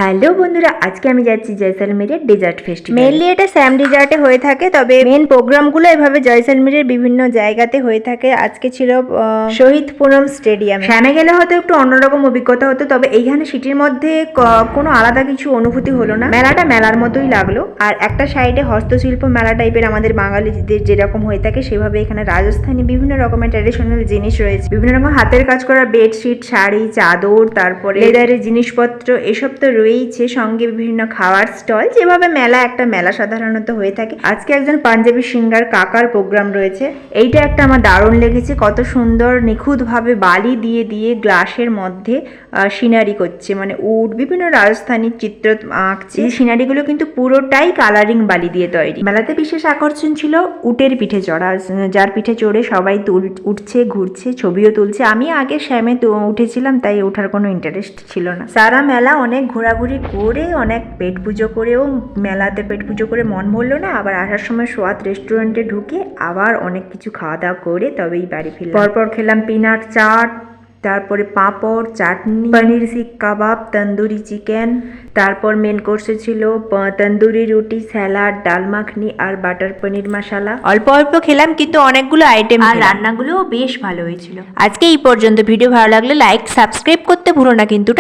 Hello বন্ধুরা, আজকে আমি যাচ্ছি জয়সলমীরের ডেজার্ট ফেস্টিভ্যাল। মেনলি এটা স্যাম ডেজার্টে হয়ে থাকে, তবে মেন প্রোগ্রামগুলো এভাবে জয়সলমীরের বিভিন্ন জায়গাতে হয়ে থাকে। আজকে ছিল শহীদ পুনম স্টেডিয়ামে। স্যামে গেলে হয়তো একটু অন্যরকম অভিজ্ঞতা হতো, তবে এইখানে সিটির মধ্যে কোনো আলাদা কিছু অনুভূতি হলো না। মেলাটা মেলার মতোই লাগলো। আর একটা সাইডে হস্তশিল্প মেলা টাইপের আমাদের বাঙালিদের যেরকম হয়ে থাকে সেভাবে এখানে রাজস্থানী বিভিন্ন রকমের ট্র্যাডিশনাল জিনিস রয়েছে। বিভিন্ন রকম হাতের কাজ করা বেডশিট, শাড়ি, চাদর, তারপরে লেদারের জিনিসপত্র, এসব তো রয়েছে। সঙ্গে বিভিন্ন খাওয়ার স্টল, যেভাবে মেলা একটা মেলা সাধারণত হয়ে থাকে। আজকে একজন পাঞ্জাবি সিঙ্গার কাকার প্রোগ্রাম রয়েছে। এইটা একটা আমার দারুণ লেগেছে। কত সুন্দর নিখুঁতভাবে বালি দিয়ে দিয়ে গ্লাসের মধ্যে সিনারি করছে, মানে উড বিভিন্ন রাজস্থানী চিত্র আঁকছে। এই সিনারিগুলো কিন্তু পুরোটাই কালারিং বালি দিয়ে তৈরি। মেলাতে বিশেষ আকর্ষণ ছিল উটের পিঠে চড়া, যার পিঠে চড়ে সবাই উঠছে, ঘুরছে, ছবিও তুলছে। আমি আগে শ্যামে উঠেছিলাম, তাই ওঠার কোনো ইন্টারেস্ট ছিল না। সারা মেলা অনেক ঘোরাঘুরি করে, অনেক পেট পুজো করেও মেলাতে পেট পুজো করে মন ভরলো না। আবার আসার সময় সোয়াদ রেস্টুরেন্টে ঢুকে আবার অনেক কিছু খাওয়া দাওয়া করে তবেই বাড়ি ফিরলাম। পরপর খেলাম পিনাট চাট, তারপরে পাঁপড়, চাটনি, পনির শিক কাবাব, তন্দুরি চিকেন। তারপর মেন কোর্সে ছিল তন্দুরি রুটি, স্যালাড, ডাল মাখনি আর বাটার পনির মশালা। অল্প অল্প খেলাম, কিন্তু অনেকগুলো আইটেম আর রান্নাগুলোও বেশ ভালো হয়েছিল। আজকে এই পর্যন্ত। ভিডিও ভালো লাগলে লাইক সাবস্ক্রাইব করতে ভুলো না কিন্তু।